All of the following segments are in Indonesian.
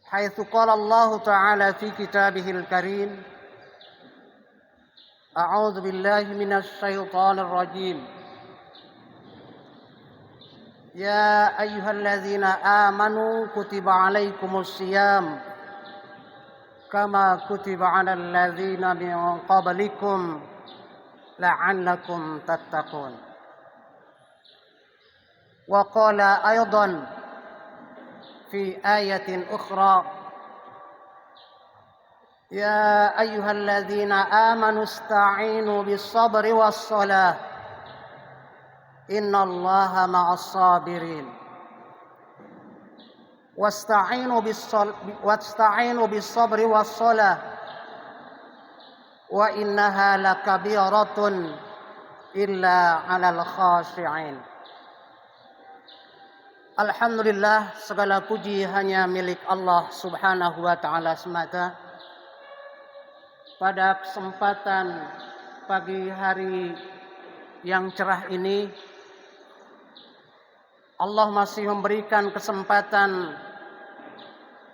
حيث قال الله تعالى في كتابه الكريم: أعوذ بالله من الشيطان الرجيم. يا أيها الذين آمنوا كتب عليكم الصيام كما كتب على الذين من قبلكم لعلكم تتقون. وقال أيضا في آية أخرى: يا أيها الذين آمنوا استعينوا بالصبر والصلاة إن الله مع الصابرين واستعينوا بالصبر والصلاة وإنها لكبيرة إلا على الخاشعين. Alhamdulillah, segala puji hanya milik Allah Subhanahu wa Ta'ala semata. Pada kesempatan pagi hari yang cerah ini, Allah masih memberikan kesempatan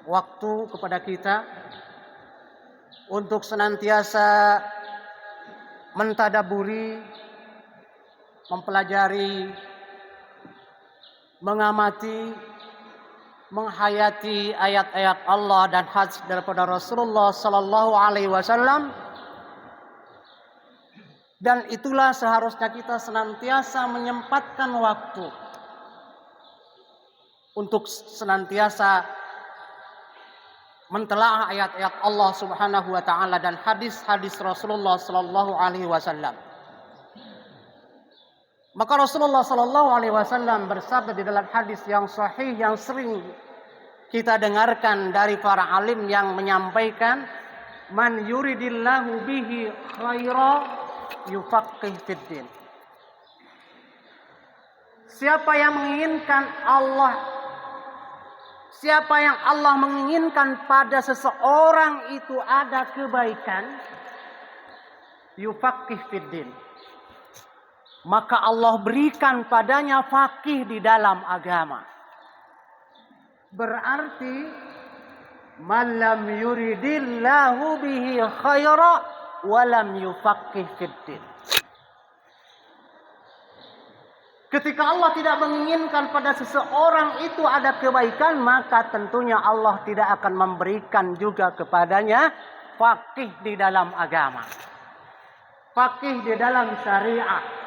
waktu kepada kita untuk senantiasa mentadaburi, mempelajari, mengamati, menghayati ayat-ayat Allah dan hadis daripada Rasulullah sallallahu alaihi wasallam. Dan itulah seharusnya kita senantiasa menyempatkan waktu untuk senantiasa mentelaah ayat-ayat Allah Subhanahu wa taala dan hadis-hadis Rasulullah sallallahu alaihi wasallam. Maka Rasulullah sallallahu alaihi wasallam bersabda di dalam hadis yang sahih yang sering kita dengarkan dari para alim yang menyampaikan, man yuridillahu bihi khaira yufaqih fiddin. Siapa yang Allah menginginkan pada seseorang itu ada kebaikan, yufaqih fiddin, maka Allah berikan padanya faqih di dalam agama. Berarti man lam yuridillahu bihi khaira wa lam yufaqih fiddin. Ketika Allah tidak menginginkan pada seseorang itu ada kebaikan, maka tentunya Allah tidak akan memberikan juga kepadanya faqih di dalam agama, faqih di dalam syariat.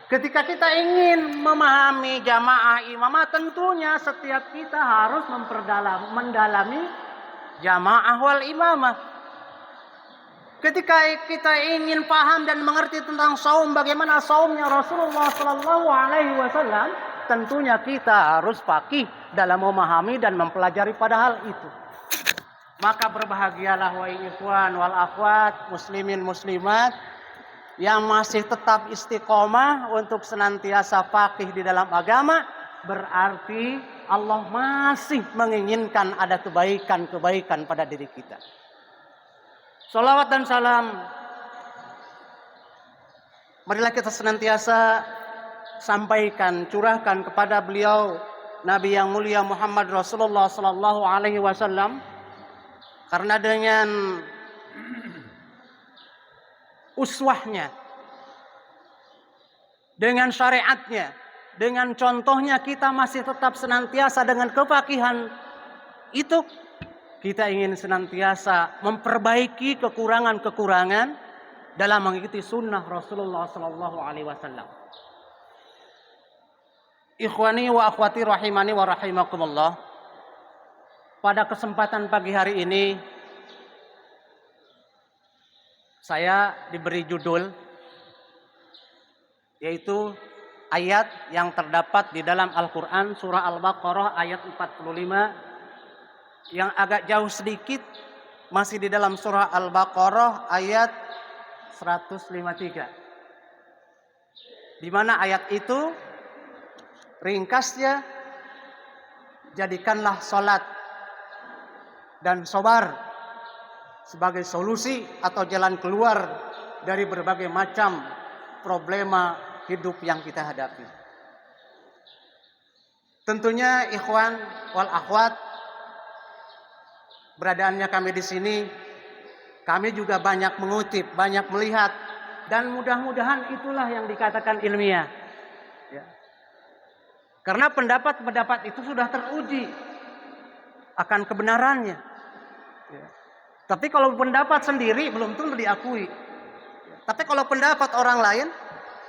Ketika kita ingin memahami jamaah imamah, tentunya setiap kita harus mendalami jamaah wal imamah. Ketika kita ingin paham dan mengerti tentang saum, bagaimana saumnya Rasulullah sallallahu alaihi wasallam, tentunya kita harus faqih dalam memahami dan mempelajari pada hal itu. Maka berbahagialah wahai ikhwan wal akhwat, muslimin muslimat yang masih tetap istiqomah untuk senantiasa faqih di dalam agama. Berarti Allah masih menginginkan ada kebaikan-kebaikan pada diri kita. Salawat dan salam, marilah kita senantiasa sampaikan, curahkan kepada beliau Nabi yang mulia Muhammad Rasulullah sallallahu alaihi wasallam, karena dengan uswahnya, dengan syariatnya, dengan contohnya kita masih tetap senantiasa dengan kefakihan itu. Kita ingin senantiasa memperbaiki kekurangan-kekurangan dalam mengikuti sunnah Rasulullah sallallahu alaihi wasallam. Ikhwani wa akhwati rahimani wa rahimakumullah. Pada kesempatan pagi hari ini saya diberi judul, yaitu ayat yang terdapat di dalam Al-Quran surah Al-Baqarah ayat 45, yang agak jauh sedikit masih di dalam surah Al-Baqarah ayat 153. Di mana ayat itu ringkasnya, jadikanlah salat dan sabar sebagai solusi atau jalan keluar dari berbagai macam problema hidup yang kita hadapi. Tentunya ikhwan wal akhwat, beradaannya kami di sini, kami juga banyak mengutip, banyak melihat, dan mudah-mudahan itulah yang dikatakan ilmiah. Ya. Karena pendapat-pendapat itu sudah teruji akan kebenarannya. Ya. Tapi kalau pendapat sendiri belum tentu diakui. Tapi kalau pendapat orang lain,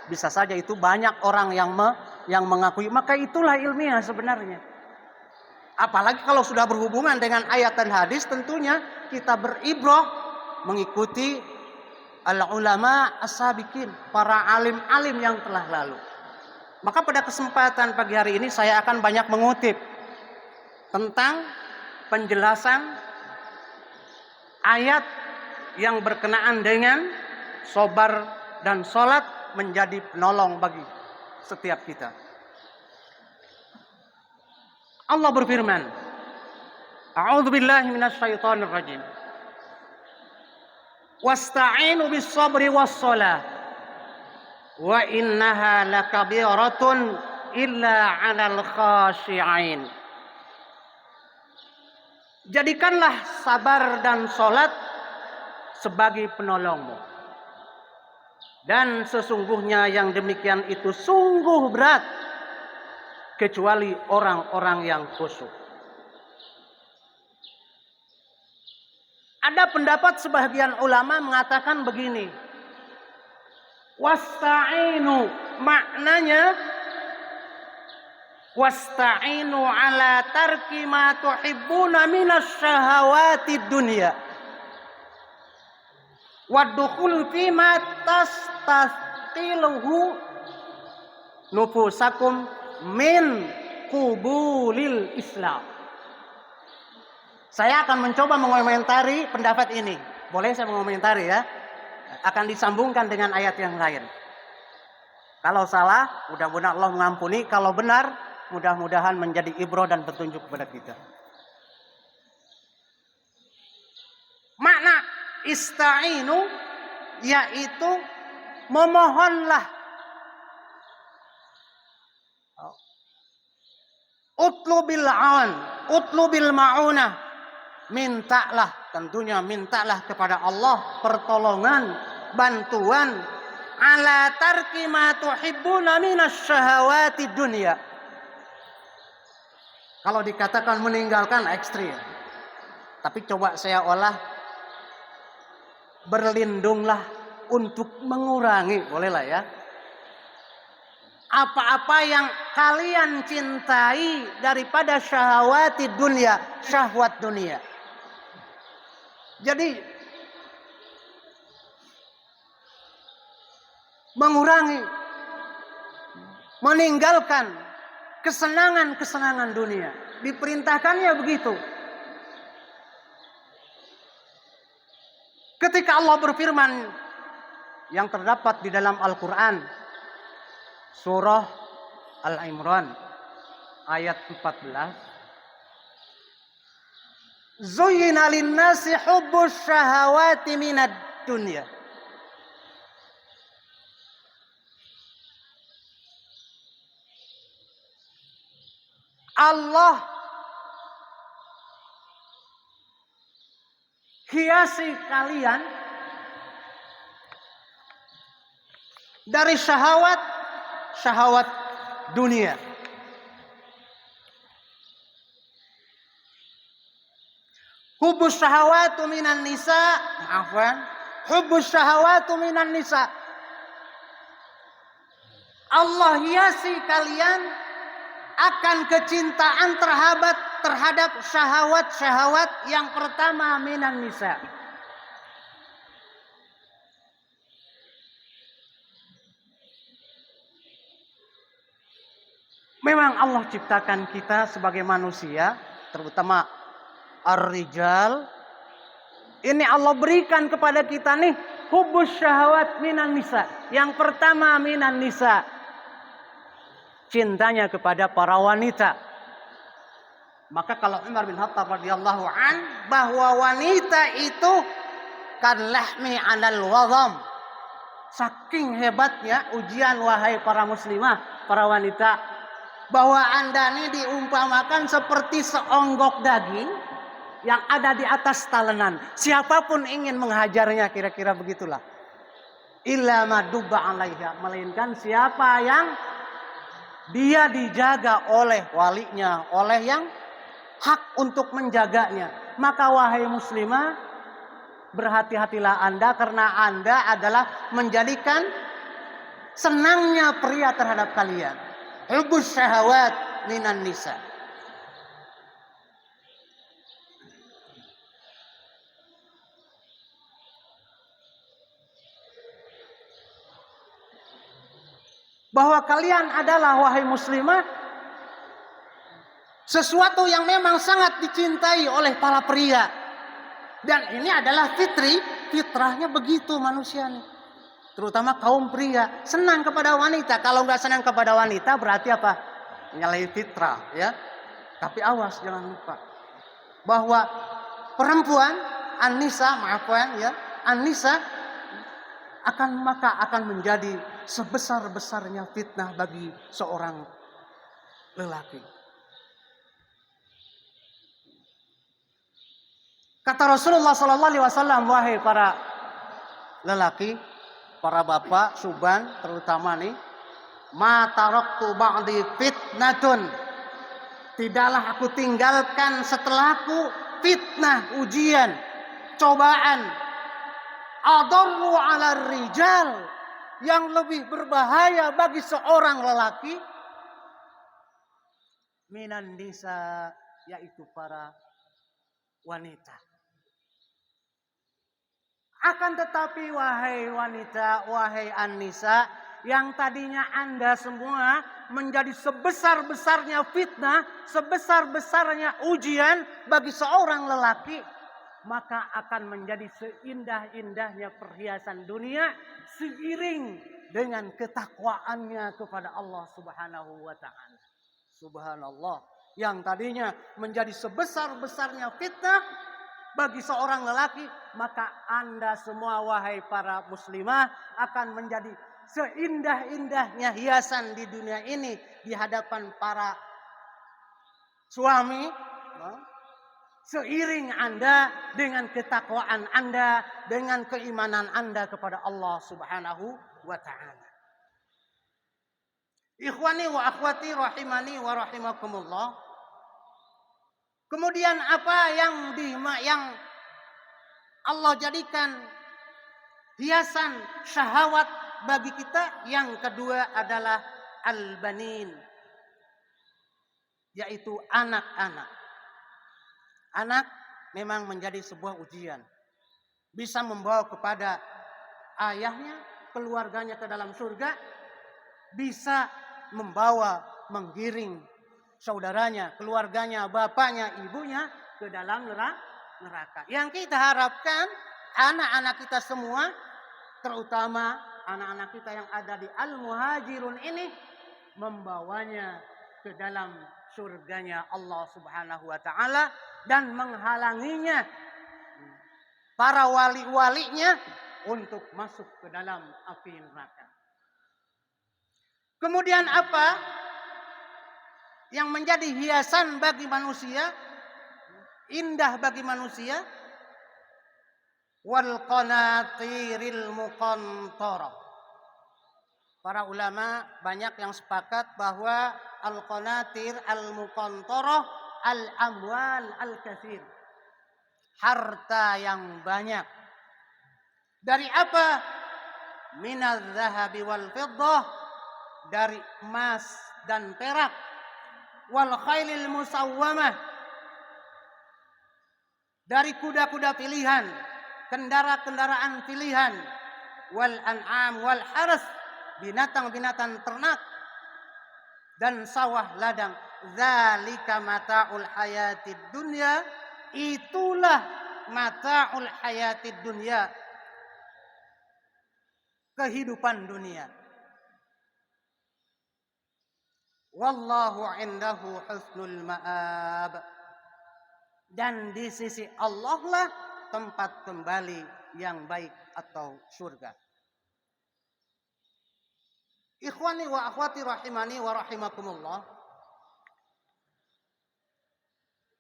bisa saja itu banyak orang yang mengakui. Maka itulah ilmiah sebenarnya. Apalagi kalau sudah berhubungan dengan ayat dan hadis, tentunya kita beribrah mengikuti al-ulama as-sabiqin, para alim-alim yang telah lalu. Maka pada kesempatan pagi hari ini saya akan banyak mengutip tentang penjelasan ayat yang berkenaan dengan sobar dan sholat menjadi penolong bagi setiap kita. Allah berfirman, A'udzubillahi minasyaitonir rajim. Wasta'inu bis-sabri was-shalah wa innaha lakabiratun illa 'alal khashi'in. Jadikanlah sabar dan sholat sebagai penolongmu. Dan sesungguhnya yang demikian itu sungguh berat kecuali orang-orang yang khusyuk. Ada pendapat sebagian ulama mengatakan begini. Wasta'inu, maknanya wasta'inu ala tarki ma tuhibbuna minas syahawati dunya. Waddukhul fi ma tastastiluhu nufusakum min qubulil Islam. Saya akan mencoba mengomentari pendapat ini. Boleh saya mengomentari ya? Akan disambungkan dengan ayat yang lain. Kalau salah, mudah-mudahan Allah mengampuni. Kalau benar, mudah-mudahan menjadi ibrah dan petunjuk kepada kita. Makna ista'inu yaitu memohonlah. Utlubil aun, utlubil ma'unah. Mintalah, tentunya mintalah kepada Allah pertolongan, bantuan ala tarki ma tuhibbuna minas syahawati dunya. Kalau dikatakan meninggalkan ekstrim. Tapi coba saya olah, berlindunglah untuk mengurangi, bolehlah ya. Apa-apa yang kalian cintai daripada syahwati dunia, syahwat dunia. Jadi mengurangi, meninggalkan kesenangan-kesenangan dunia. Diperintahkannya begitu. Ketika Allah berfirman yang terdapat di dalam Al-Quran, surah Al-Imran ayat 14. Zuyyina lin-nasi hubbus syahawati minad dunya. Allah hiasi kalian dari syahwat dunia. Hubbus syahawatu minan nisa, maafkan. Hubbus syahawatu minan nisa. Allah hiasi kalian akan kecintaan terhadap syahwat-syahwat yang pertama minan nisa. Memang Allah ciptakan kita sebagai manusia, terutama ar-rijal. Ini Allah berikan kepada kita nih hubbus syahwat minan nisa. Yang pertama minan nisa, cintanya kepada para wanita. Maka kalau Umar bin Khattab radhiyallahu an, bahwa wanita itu kan lahmi 'alal wadham. Saking hebatnya ujian wahai para muslimah, para wanita, bahwa Anda ini diumpamakan seperti seonggok daging yang ada di atas talenan. Siapapun ingin menghajarnya, kira-kira begitulah. Illa madubba alaiha, melainkan siapa yang dia dijaga oleh walinya, oleh yang hak untuk menjaganya. Maka wahai muslimah, berhati-hatilah Anda, karena Anda adalah menjadikan senangnya pria terhadap kalian. Hubbus syahawat minan nisa. Bahwa kalian adalah wahai muslimah sesuatu yang memang sangat dicintai oleh para pria. Dan ini adalah fitrahnya begitu manusia nih. Terutama kaum pria, senang kepada wanita. Kalau nggak senang kepada wanita berarti apa? Nyalahi fitrah, ya. Tapi awas, jangan lupa bahwa perempuan An-Nisa, ya, An-Nisa akan menjadi sebesar-besarnya fitnah bagi seorang lelaki. Kata Rasulullah sallallahu alaihi wasallam, wahai para lelaki, para bapak, suban terutama nih, ma taraktu ba'di fitnatun. Tidaklah aku tinggalkan setelahku fitnah, ujian, cobaan, adarru 'ala rijal, yang lebih berbahaya bagi seorang lelaki minan nisa, yaitu para wanita. Akan tetapi wahai wanita, wahai An-Nisa, yang tadinya Anda semua menjadi sebesar-besarnya fitnah, sebesar-besarnya ujian bagi seorang lelaki, maka akan menjadi seindah-indahnya perhiasan dunia seiring dengan ketakwaannya kepada Allah Subhanahu wa taala. Subhanallah, yang tadinya menjadi sebesar-besarnya fitnah bagi seorang lelaki, maka Anda semua wahai para muslimah akan menjadi seindah-indahnya hiasan di dunia ini di hadapan para suami. Seiring Anda dengan ketakwaan Anda, dengan keimanan Anda kepada Allah Subhanahu wa taala. Ikhwani wa akhwati rahimani wa rahimakumullah. Kemudian apa yang Allah jadikan hiasan syahwat bagi kita? Yang kedua adalah al-banin, yaitu anak-anak. Anak memang menjadi sebuah ujian. Bisa membawa kepada ayahnya, keluarganya ke dalam surga. Bisa membawa, menggiring saudaranya, keluarganya, bapaknya, ibunya ke dalam neraka. Yang kita harapkan anak-anak kita semua, terutama anak-anak kita yang ada di Al-Muhajirun ini, membawanya ke dalam surganya Allah Subhanahu wa taala dan menghalanginya para wali-walinya untuk masuk ke dalam api neraka. Kemudian apa yang menjadi hiasan bagi manusia, indah bagi manusia? Wal qanatiril muqantarah. Para ulama banyak yang sepakat bahwa al-qanatir al-muqantarah al-amwal al-katsir. Harta yang banyak. Dari apa? Minaz zahabi wal fiddah, dari emas dan perak. Wal khailil musawwamah, dari kuda-kuda pilihan, kendaraan pilihan. Wal an'am wal haras, binatang-binatang ternak dan sawah ladang. Dzalika mata'ul hayatid dunya, itulah mata'ul hayatid dunya, kehidupan dunia. Wallahu indahu husnul ma'ab, dan di sisi Allah lah tempat kembali yang baik atau surga. Ikhwani wa akhwati rahimani wa rahimakumullah.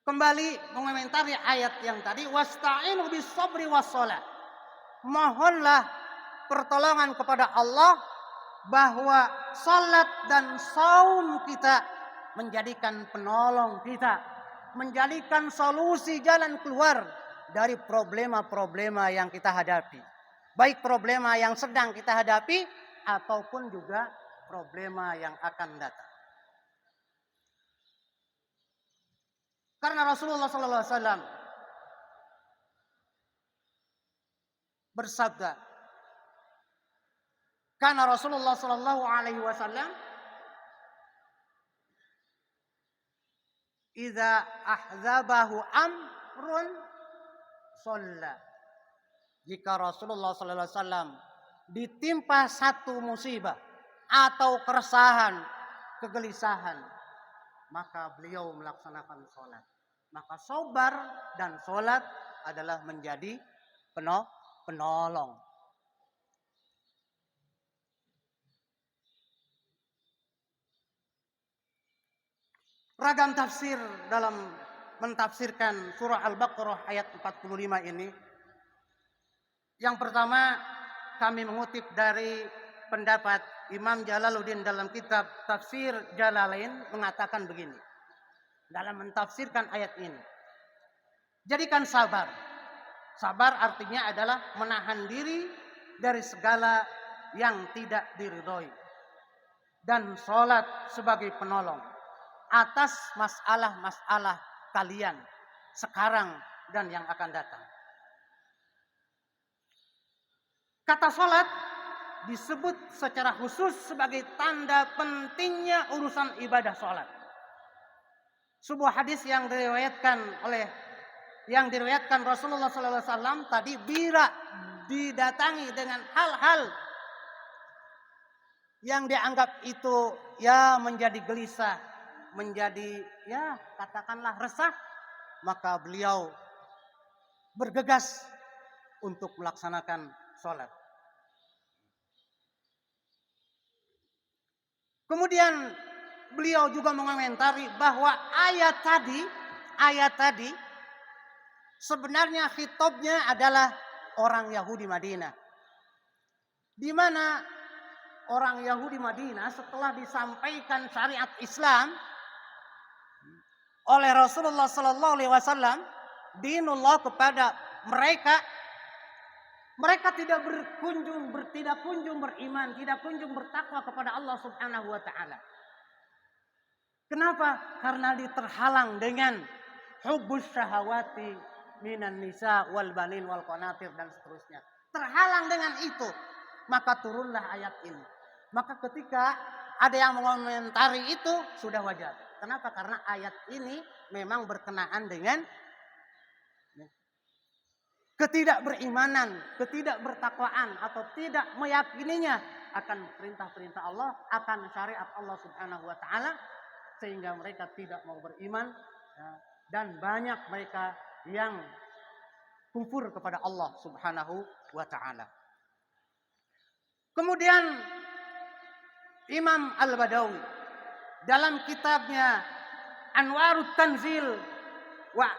kembali mengomentari ayat yang tadi, wasta'inu bis sabri was shalah. Mohonlah pertolongan kepada Allah bahwa salat dan saum kita menjadikan penolong kita, menjadikan solusi jalan keluar dari problema-problema yang kita hadapi. Baik problema yang sedang kita hadapi ataupun juga problema yang akan datang. Karena Rasulullah sallallahu alaihi wasallam bersabda, karena Rasulullah sallallahu alaihi wasallam idza ahzabahu amrun shalla. Jika Rasulullah sallallahu alaihi wasallam ditimpa satu musibah atau keresahan, kegelisahan, maka beliau melaksanakan sholat. Maka sabar dan sholat adalah menjadi penolong. Ragam tafsir dalam mentafsirkan surah Al-Baqarah ayat 45 ini. Yang pertama, kami mengutip dari pendapat Imam Jalaluddin dalam kitab Tafsir Jalalain mengatakan begini. Dalam mentafsirkan ayat ini. Jadikan sabar. Sabar artinya adalah menahan diri dari segala yang tidak diridhoi. Dan sholat sebagai penolong atas masalah-masalah kalian sekarang dan yang akan datang. Kata sholat disebut secara khusus sebagai tanda pentingnya urusan ibadah sholat. Sebuah hadis yang diriwayatkan Rasulullah SAW tadi bila didatangi dengan hal-hal yang dianggap itu menjadi gelisah, menjadi katakanlah resah, maka beliau bergegas untuk melaksanakan sholat. Kemudian beliau juga mengomentari bahwa ayat tadi sebenarnya khitabnya adalah orang Yahudi Madinah. Di mana orang Yahudi Madinah setelah disampaikan syariat Islam oleh Rasulullah sallallahu alaihi wasallam, dinullah kepada mereka tidak kunjung beriman, tidak kunjung bertakwa kepada Allah Subhanahu wa taala. Kenapa? Karena diterhalang dengan hubbus syahawati minan nisa wal banin wal qanatir dan seterusnya. Terhalang dengan itu, maka turunlah ayat ini. Maka ketika ada yang mengomentari itu sudah wajar. Kenapa? Karena ayat ini memang berkenaan dengan ketidakberimanan, ketidakbertakwaan atau tidak meyakininya akan perintah-perintah Allah, akan syariat Allah Subhanahu wa taala, sehingga mereka tidak mau beriman dan banyak mereka yang kufur kepada Allah Subhanahu wa taala. Kemudian Imam Al-Badawi dalam kitabnya Anwarut Tanzil wa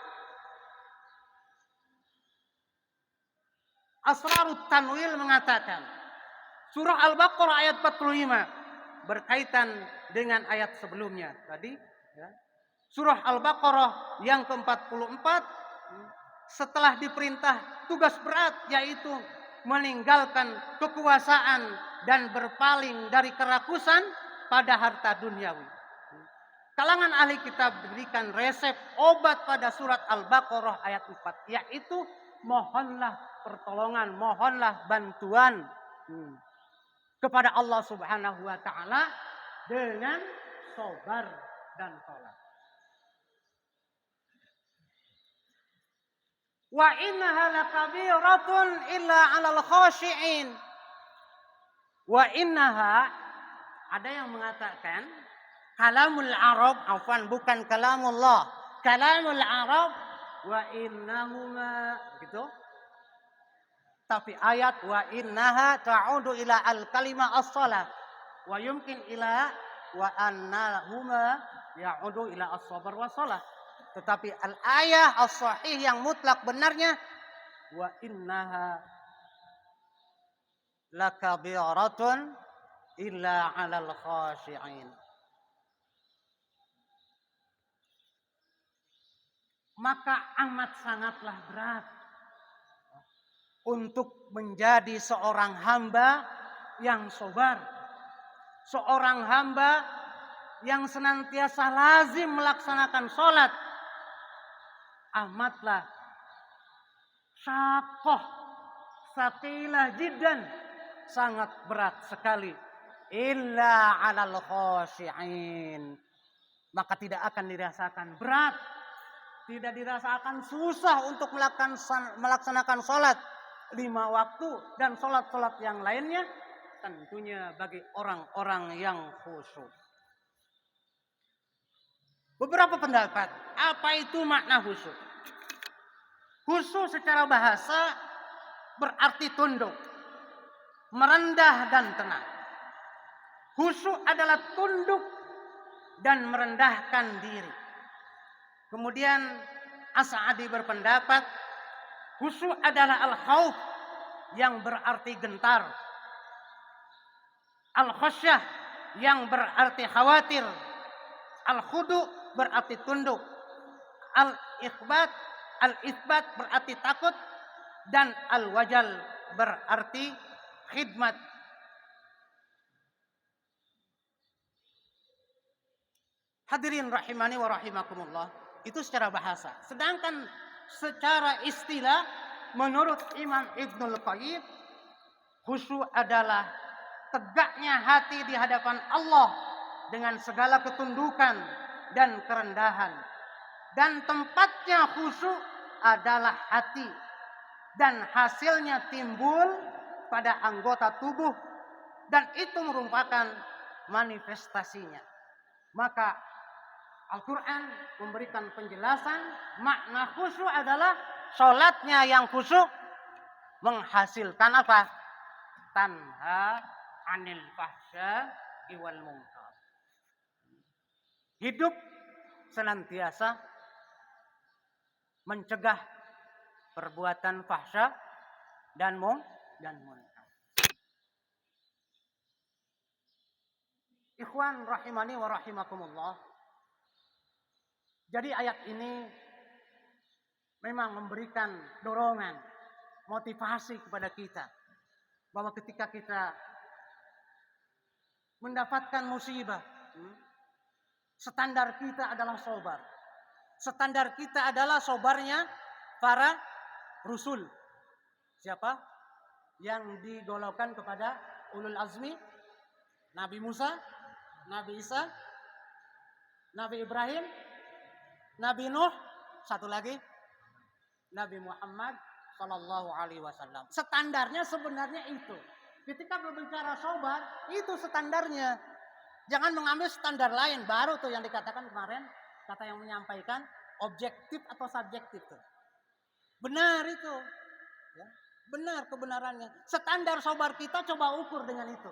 Asrarut Tanwil mengatakan, surah Al-Baqarah ayat 45 berkaitan dengan ayat sebelumnya tadi. Surah Al-Baqarah yang ke-44 setelah diperintah tugas berat, yaitu meninggalkan kekuasaan dan berpaling dari kerakusan pada harta duniawi. Kalangan ahli kitab diberikan resep obat pada surat Al-Baqarah ayat 4, yaitu mohonlah pertolongan, mohonlah bantuan kepada Allah Subhanahu wa taala dengan sabar dan salat. Wa innaha lakabiratun illa 'alal khashi'in. Wa innaha, ada yang mengatakan kalamul Arab, bukan kalamullah. Kalamul Arab wa innahuma gitu. Tapi ayat wa innaha ta'udu ila al-kalima as-salah wa yumkin ila wa annahuma ya'udu ila as-sabar wa salah. Tetapi al-ayah as-sahih yang mutlak benarnya, wa innaha lakabiratun illa 'alal khashi'in. Maka amat sangatlah berat untuk menjadi seorang hamba yang sabar, seorang hamba yang senantiasa lazim melaksanakan sholat. Amatlah syakoh, saqilah jiddan, sangat berat sekali. Illa 'alal khashi'in. Maka tidak akan dirasakan berat, tidak dirasakan susah untuk melaksanakan sholat 5 waktu dan sholat-sholat yang lainnya, tentunya bagi orang-orang yang khusyuk. Beberapa pendapat, apa itu makna khusyuk? Khusyuk secara bahasa berarti tunduk, merendah dan tenang. Khusyuk adalah tunduk dan merendahkan diri. Kemudian As-Sa'di berpendapat khusyuk adalah al-khauf yang berarti gentar, al-khasyah yang berarti khawatir, al-khudu berarti tunduk, al-itsbat berarti takut, dan al-wajal berarti khidmat. Hadirin rahimani wa rahimakumullah, itu secara bahasa. Sedangkan secara istilah menurut Imam Ibnul Qayyim, khusyuk adalah tegaknya hati di hadapan Allah dengan segala ketundukan dan kerendahan. Dan tempatnya khusyuk adalah hati, dan hasilnya timbul pada anggota tubuh, dan itu merupakan manifestasinya. Maka Al-Quran memberikan penjelasan makna khusyuk adalah sholatnya yang khusyuk menghasilkan apa? Tanha anil fahsya'i wal munkar. Hidup senantiasa mencegah perbuatan fahsya dan munkar. Ikhwan rahimani wa rahimakumullah. Jadi ayat ini memang memberikan dorongan, motivasi kepada kita, bahwa ketika kita mendapatkan musibah, standar kita adalah sabar. Standar kita adalah sabarnya para rasul. Siapa? Yang digolongkan kepada ulul azmi, Nabi Musa, Nabi Isa, Nabi Ibrahim, Nabi Nuh, satu lagi Nabi Muhammad Sallallahu Alaihi Wasallam. Standarnya sebenarnya itu. Ketika berbicara sabar, itu standarnya. Jangan mengambil standar lain. Baru tuh yang dikatakan kemarin, kata yang menyampaikan objektif atau subjektif tuh. Benar itu, ya, benar kebenarannya. Standar sabar kita coba ukur dengan itu.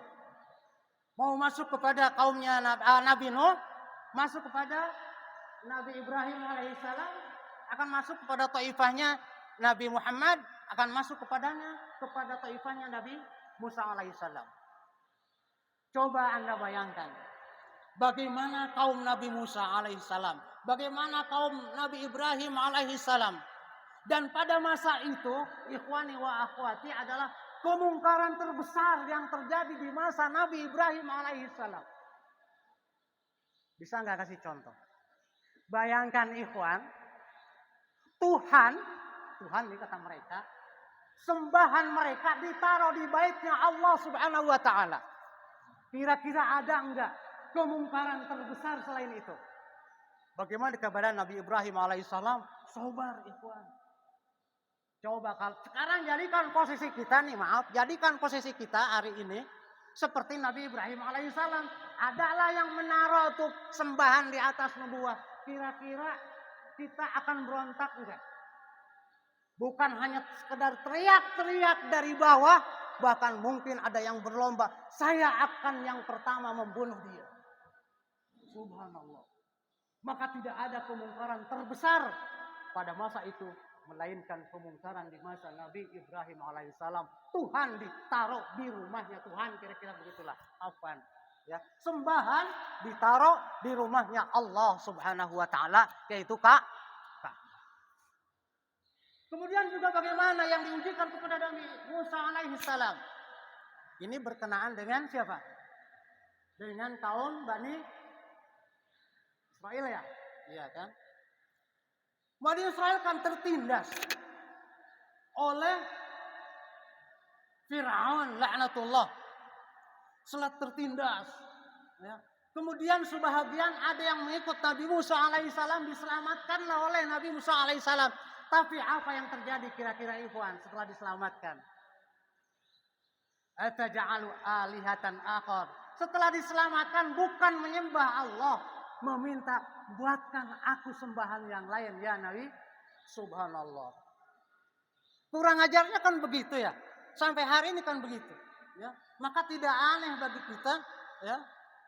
Mau masuk kepada kaumnya Nabi Nuh, masuk kepada Nabi Ibrahim alaihissalam, akan masuk kepada taifahnya Nabi Muhammad, akan masuk kepada taifahnya Nabi Musa alaihissalam. Coba Anda bayangkan, bagaimana kaum Nabi Musa alaihissalam, bagaimana kaum Nabi Ibrahim alaihissalam. Dan pada masa itu, ikhwani wa akhwati, adalah kemungkaran terbesar yang terjadi di masa Nabi Ibrahim alaihissalam. Bisa nggak kasih contoh? Bayangkan ikhwan, Tuhan ini kata mereka, sembahan mereka ditaruh di baitnya Allah subhanahu wa ta'ala. Kira-kira ada enggak kemungkaran terbesar selain itu? Bagaimana keadaan Nabi Ibrahim alaihissalam? Sabar ikhwan. Coba kalau sekarang jadikan posisi kita nih, jadikan posisi kita hari ini seperti Nabi Ibrahim alaihissalam. Adalah yang menaruh untuk sembahan di atas nubuah. Kira-kira kita akan berontak enggak? Bukan hanya sekedar teriak-teriak dari bawah, bahkan mungkin ada yang berlomba, saya akan yang pertama membunuh dia. Subhanallah. Maka tidak ada kemungkaran terbesar pada masa itu melainkan kemungkaran di masa Nabi Ibrahim alaihissalam. Tuhan ditaruh di rumahnya Tuhan, kira-kira begitulah. Apaan? Ya, sembahan ditaruh di rumahnya Allah Subhanahu wa taala, yaitu Ka'bah. Kemudian juga bagaimana yang diujikan kepada Nabi Musa alaihissalam. Ini berkenaan dengan siapa? Dengan kaum Bani Israel ya? Iya kan? Bani Israel kan tertindas oleh Fir'aun laknatullah. Setelah tertindas. Ya. Kemudian sebahagian ada yang mengikut Nabi Musa alaihissalam, diselamatkanlah oleh Nabi Musa alaihissalam. Tapi apa yang terjadi kira-kira ikhwan setelah diselamatkan? Ataja'alu alihatan akhar. Setelah diselamatkan bukan menyembah Allah, meminta buatkan aku sembahan yang lain ya Nabi. Subhanallah. Kurang ajarnya kan begitu ya. Sampai hari ini kan begitu. Ya. Maka tidak aneh bagi kita ya.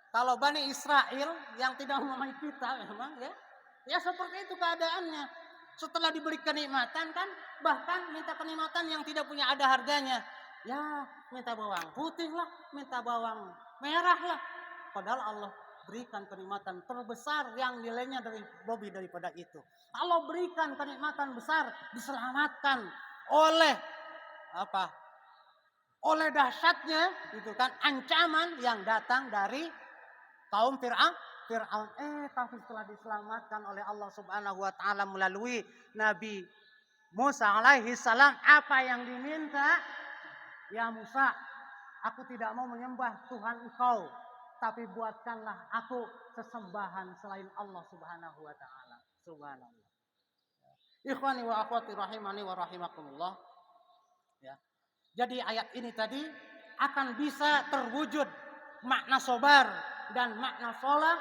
Kalau Bani Israel yang tidak memahami kita memang ya. Ya seperti itu keadaannya. Setelah diberi kenikmatan kan bahkan minta kenikmatan yang tidak punya ada harganya. Ya, minta bawang putih lah, minta bawang merah lah. Padahal Allah berikan kenikmatan terbesar yang nilainya lebih daripada itu. Allah berikan kenikmatan besar, diselamatkan oleh apa? Oleh dahsyatnya itu kan ancaman yang datang dari kaum Fir'aun. Tapi setelah diselamatkan oleh Allah Subhanahu wa taala melalui Nabi Musa alaihi salam, apa yang diminta? Ya Musa, aku tidak mau menyembah Tuhan engkau, tapi buatkanlah aku sesembahan selain Allah Subhanahu wa taala. Subhanallah. Ikhwani wa akhwati rahimani wa rahimakumullah. Ya. Jadi ayat ini tadi akan bisa terwujud makna sabar dan makna sholat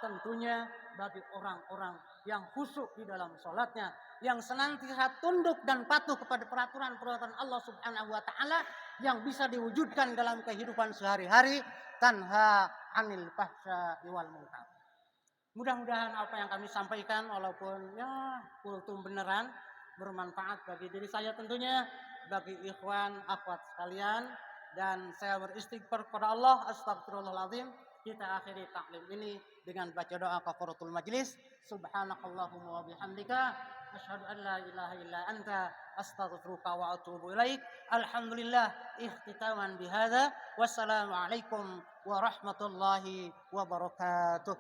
tentunya bagi orang-orang yang khusyuk di dalam sholatnya, yang senantiasa tunduk dan patuh kepada peraturan-peraturan Allah Subhanahu wa taala yang bisa diwujudkan dalam kehidupan sehari-hari, tanha 'anil fahsya'i wal munkar. Mudah-mudahan apa yang kami sampaikan walaupun ya kultum beneran bermanfaat bagi diri saya tentunya, bagi ikhwan akhwat sekalian, dan saya beristighfar kepada Allah, astagfirullahaladzim. Kita akhiri taklim ini dengan baca doa kafaratul majlis. Subhanakallahumma wa bihamdika asyhadu an la ilaha illa anta astaghfiruka wa atubu ilaik. Alhamdulillah ikhtitaman bihadza. Wassalamu alaikum warahmatullahi wabarakatuh.